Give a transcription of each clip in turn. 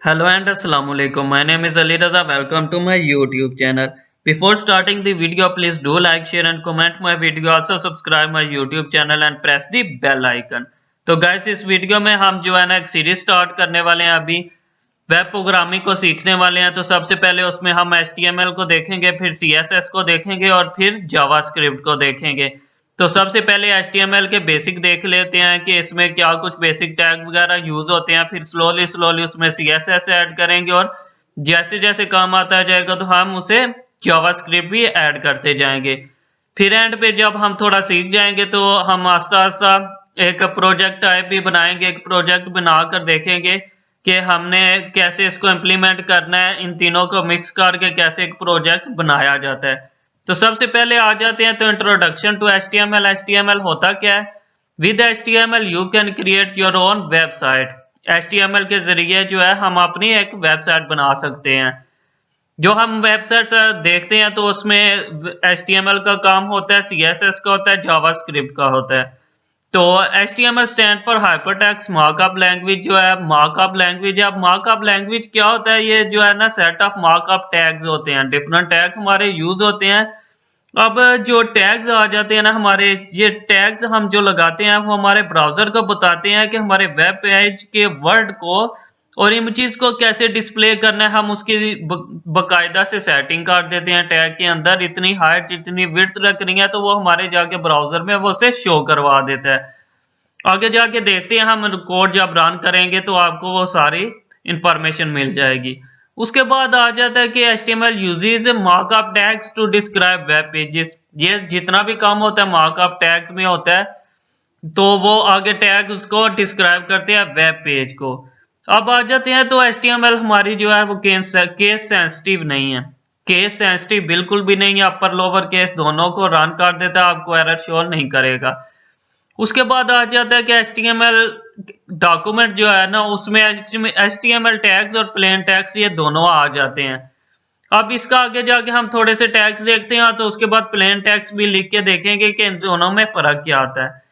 Hello and Assalamualaikum. My name is Ali Raza. Welcome to my YouTube channel. Before starting the video, please do like, share and comment my video. Also subscribe my YouTube channel and press the bell icon. तो guys इस video में हम जो है ना एक series start करने वाले हैं। अभी वेब प्रोग्रामिंग को सीखने वाले हैं। तो सबसे पहले उसमें हम HTML को देखेंगे, फिर CSS को देखेंगे और फिर जावास्क्रिप्ट को देखेंगे। तो सबसे पहले HTML के बेसिक देख लेते हैं कि इसमें क्या कुछ बेसिक टैग वगैरह यूज होते हैं। फिर स्लोली उसमें CSS ऐड करेंगे और जैसे जैसे काम आता जाएगा तो हम उसे जावास्क्रिप्ट भी ऐड करते जाएंगे। फिर एंड पे जब हम थोड़ा सीख जाएंगे तो हम आस्ता आस्ता एक प्रोजेक्ट टाइप भी बनाएंगे। एक प्रोजेक्ट बनाकर देखेंगे कि हमने कैसे इसको इम्प्लीमेंट करना है। इन तीनों को मिक्स करके कैसे एक प्रोजेक्ट बनाया जाता है। तो सबसे पहले आ जाते हैं तो इंट्रोडक्शन टू HTML। HTML होता क्या है? With HTML you can create your own website. HTML के जरिए जो है हम अपनी एक वेबसाइट बना सकते हैं। जो हम वेबसाइट देखते हैं तो उसमें HTML का काम होता है, CSS का होता है, जावास्क्रिप्ट का होता है। तो HTML stand for hypertext markup language जो है मार्कअप लैंग्वेज है। अब मार्कअप लैंग्वेज क्या होता है? ये जो है ना सेट ऑफ मार्कअप टैग्स होते हैं। डिफरेंट टैग हमारे यूज होते हैं। अब जो टैग्स आ जाते हैं ना हमारे, ये टैग्स हम जो लगाते हैं वो हमारे ब्राउजर को बताते हैं कि हमारे वेब पेज के वर्ड को और इमेजेस को कैसे डिस्प्ले करना है। हम उसकी बकायदा से सेटिंग कर देते हैं। टैग के अंदर इतनी हाइट इतनी विड्थ रखनी है तो वो हमारे जाके ब्राउजर में वो उसे शो करवा देता है। आगे जाके देखते हैं हम कोड जब रन करेंगे तो आपको वो सारी इंफॉर्मेशन मिल जाएगी। उसके बाद आ जाता है कि HTML uses markup tags to describe web pages. ये जितना भी काम होता है मार्कअप टैग्स में होता है। तो वो आगे टैग उसको डिस्क्राइब करते हैं वेब पेज को। अब आ जाते हैं तो HTML हमारी जो है वो केस सेंसिटिव नहीं है। केस सेंसिटिव बिल्कुल भी नहीं है। अपर लोअर केस दोनों को रन कर देता है, आपको एरर शो नहीं करेगा। उसके बाद आ जाता है कि HTML डॉक्यूमेंट जो है ना उसमें HTML टैग्स और प्लेन टैग्स ये दोनों आ जाते हैं। अब इसका आगे जाके हम थोड़े से टैग्स देखते हैं तो उसके बाद प्लेन टैग्स भी लिख के देखेंगे कि इन दोनों में फर्क क्या आता है।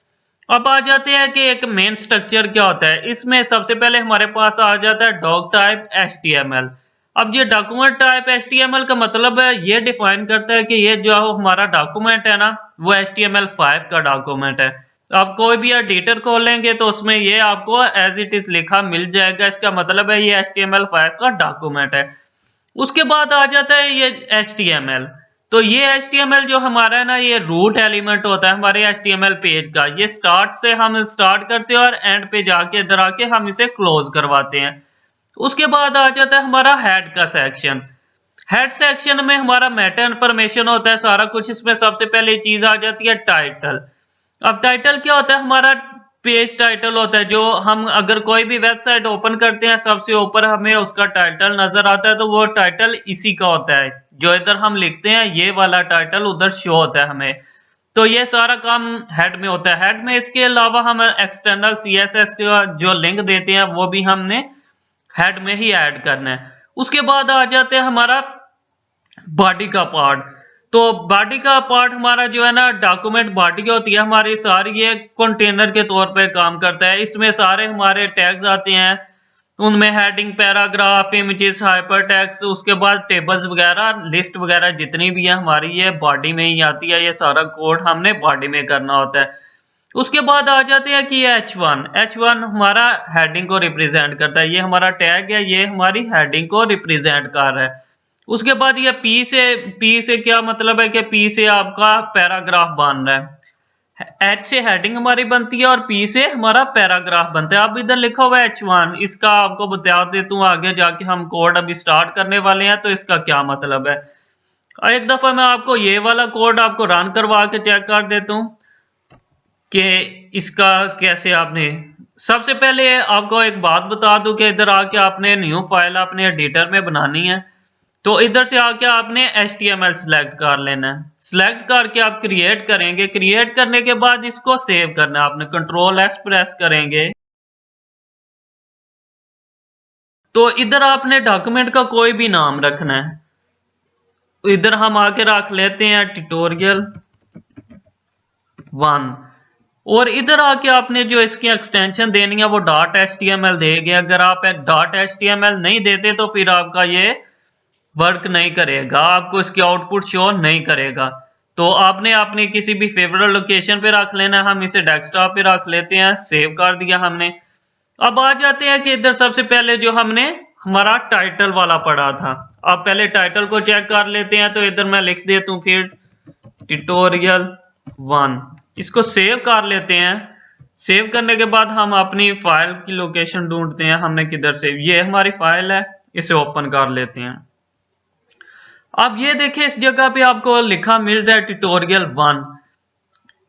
अब आ जाते हैं कि एक मेन स्ट्रक्चर क्या होता है। इसमें सबसे पहले हमारे पास आ जाता है डॉक टाइप HTML। अब ये डॉक्यूमेंट टाइप HTML का मतलब है ये डिफाइन करता है कि ये जो हमारा डॉक्यूमेंट है ना वो HTML5 का डॉक्यूमेंट है। आप कोई भी एडिटर खोलेंगे तो उसमें ये आपको एज इट इज लिखा मिल जाएगा। इसका मतलब है ये HTML5 का डॉक्यूमेंट है। उसके बाद आ जाता है ये HTML। तो ये HTML जो हमारा है ना ये रूट एलिमेंट होता है हमारे HTML पेज का। ये स्टार्ट से हम स्टार्ट करते हैं और एंड पे जाके इधर आके हम इसे क्लोज करवाते हैं। उसके बाद आ जाता है हमारा हेड का सेक्शन। हेड सेक्शन में हमारा मेटा इन्फॉर्मेशन होता है सारा कुछ। इसमें सबसे पहले चीज आ जाती है टाइटल। अब टाइटल क्या होता है? हमारा पेज टाइटल होता है। जो हम अगर कोई भी वेबसाइट ओपन करते हैं सबसे ऊपर हमें उसका टाइटल नजर आता है तो वो टाइटल इसी का होता है। जो इधर हम लिखते हैं ये वाला टाइटल उधर शो होता है हमें। तो ये सारा काम हेड में होता है। हेड में इसके अलावा हम एक्सटर्नल CSS का जो लिंक देते हैं वो भी हमने हेड में ही ऐड करना है। उसके बाद आ जाते हैं हमारा बॉडी का पार्ट। तो बॉडी का पार्ट हमारा जो है ना डॉक्यूमेंट बॉडी होती है हमारी सारी, ये कंटेनर के तौर पे काम करता है। इसमें सारे हमारे टैग्स आते हैं। उनमें heading, paragraph, images, hyper text, उसके बाद टेबल्स वगैरह, लिस्ट वगैरह जितनी भी है हमारी ये बॉडी में ही आती है। ये सारा कोड हमने बॉडी में करना होता है। उसके बाद आ जाते हैं कि H1 हमारा हेडिंग को रिप्रेजेंट करता है। ये हमारा टैग है, ये हमारी हेडिंग को रिप्रेजेंट कर रहा है। उसके बाद ये P से क्या मतलब है कि P से आपका पैराग्राफ बन रहा है। H से हेडिंग हमारी बनती है और P से हमारा पैराग्राफ बनता है। अब इधर लिखा हुआ है H1, इसका आपको बता देता हूँ आगे जाके हम कोड अभी स्टार्ट करने वाले हैं तो इसका क्या मतलब है। एक दफा मैं आपको ये वाला कोड आपको रन करवा के चेक कर देता हूँ कि इसका कैसे आपने। सबसे पहले आपको एक बात बता दूं कि इधर आके आपने न्यू फाइल अपने एडिटर में बनानी है। तो इधर से आके आपने HTML सिलेक्ट कर लेना है। सिलेक्ट करके आप क्रिएट करेंगे। क्रिएट करने के बाद इसको सेव करना है। आपने Ctrl+S प्रेस करेंगे तो इधर आपने डॉक्यूमेंट का कोई भी नाम रखना है। इधर हम आके रख लेते हैं tutorial 1। और इधर आके आपने जो इसकी एक्सटेंशन देनी है वो .html देंगे। अगर आप एक .html नहीं देते तो फिर आपका ये वर्क नहीं करेगा, आपको इसकी आउटपुट शो नहीं करेगा। तो आपने अपनी किसी भी फेवरेट लोकेशन पे रख लेना है। हम इसे डेस्कटॉप पे रख लेते हैं, सेव कर दिया हमने। अब आ जाते हैं कि इधर सबसे पहले जो हमने हमारा टाइटल वाला पढ़ा था। अब पहले टाइटल को चेक कर लेते हैं। तो इधर मैं लिख देता हूँ फिर ट्यूटोरियल 1, इसको सेव कर लेते हैं। सेव करने के बाद हम अपनी फाइल की लोकेशन ढूंढते हैं, हमने किधर सेव, ये हमारी फाइल है, इसे ओपन कर लेते हैं। अब ये देखिए इस जगह पे आपको लिखा मिल रहा है ट्यूटोरियल 1,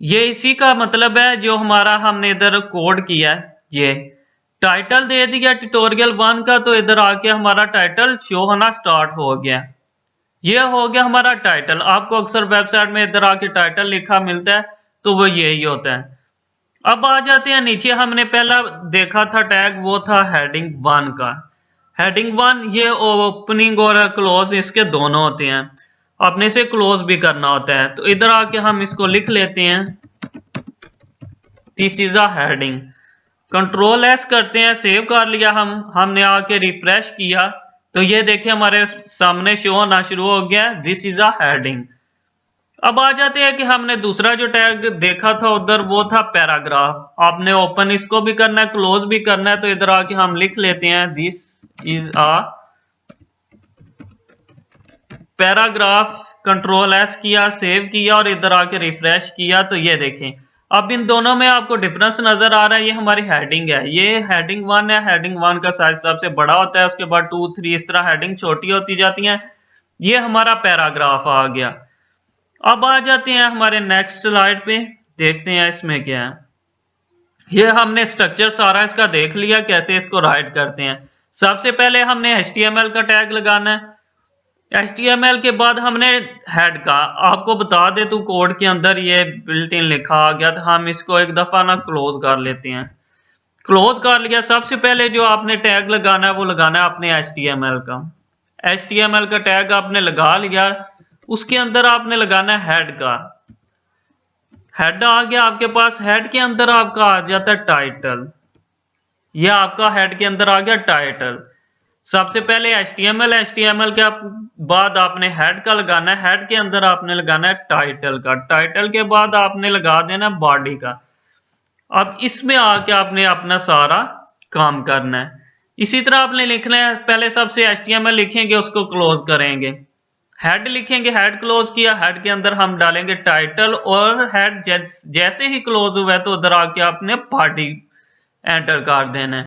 ये इसी का मतलब है जो हमारा हमने इधर कोड किया है। ये टाइटल दे दिया ट्यूटोरियल 1 का, तो इधर आके हमारा टाइटल शो होना स्टार्ट हो गया। ये हो गया हमारा टाइटल। आपको अक्सर वेबसाइट में इधर आके टाइटल लिखा मिलता है, तो वो यही होता है। अब आ जाते हैं नीचे, हमने पहला देखा था टैग, वो था हेडिंग 1 का। हेडिंग 1 ये ओपनिंग और क्लोज इसके दोनों होते हैं, आपने इसे क्लोज भी करना होता है। तो इधर आके हम इसको लिख लेते हैं, this is a heading. Control S करते हैं, सेव कर लिया हमने आके रिफ्रेश किया तो ये देखिए हमारे सामने शो होना शुरू हो गया, दिस इज अ हेडिंग। अब आ जाते हैं कि हमने दूसरा जो टैग देखा था उधर, वो था पैराग्राफ। आपने ओपन इसको भी करना है, क्लोज भी करना है। तो इधर आके हम लिख लेते हैं, this is a paragraph. Control S किया, सेव किया और इधर आके रिफ्रेश किया तो ये देखें अब इन दोनों में आपको डिफरेंस नजर आ रहा है। ये हमारी हेडिंग है, ये हेडिंग 1 है। हेडिंग 1 का साइज सबसे बड़ा होता है, उसके बाद 2, 3 इस तरह हेडिंग छोटी होती जाती हैं। ये हमारा पैराग्राफ आ गया। अब आ जाते हैं हमारे नेक्स्ट स्लाइड पे, देखते हैं इसमें क्या है। ये हमने स्ट्रक्चर सारा इसका देख लिया, कैसे इसको राइट करते हैं। सबसे पहले हमने HTML का टैग लगाना है। HTML के बाद हमने हेड का, आपको बता दे तो कोड के अंदर ये बिल्ट इन लिखा आ गया, तो हम इसको एक दफा ना क्लोज कर लेते हैं। क्लोज कर लिया। सबसे पहले जो आपने टैग लगाना है वो लगाना है अपने HTML का। HTML का टैग आपने लगा लिया, उसके अंदर आपने लगाना है हेड का। हेड आ गया आपके पास, हेड के अंदर आपका आ जाता है टाइटल। ये आपका हेड के अंदर आ गया टाइटल। सबसे पहले HTML के बाद आपने हेड का लगाना है, हेड के अंदर आपने लगाना है टाइटल का, टाइटल के बाद आपने लगा देना बॉडी का। अब इसमें आके आपने अपना सारा काम करना है। इसी तरह आपने लिखना है, पहले सबसे HTML लिखेंगे, उसको क्लोज करेंगे, हेड लिखेंगे, हेड क्लोज किया, हेड के अंदर हम डालेंगे टाइटल, और हेड जैसे ही क्लोज हुआ है तो उधर आके आपने बॉडी एंटर कर देना है।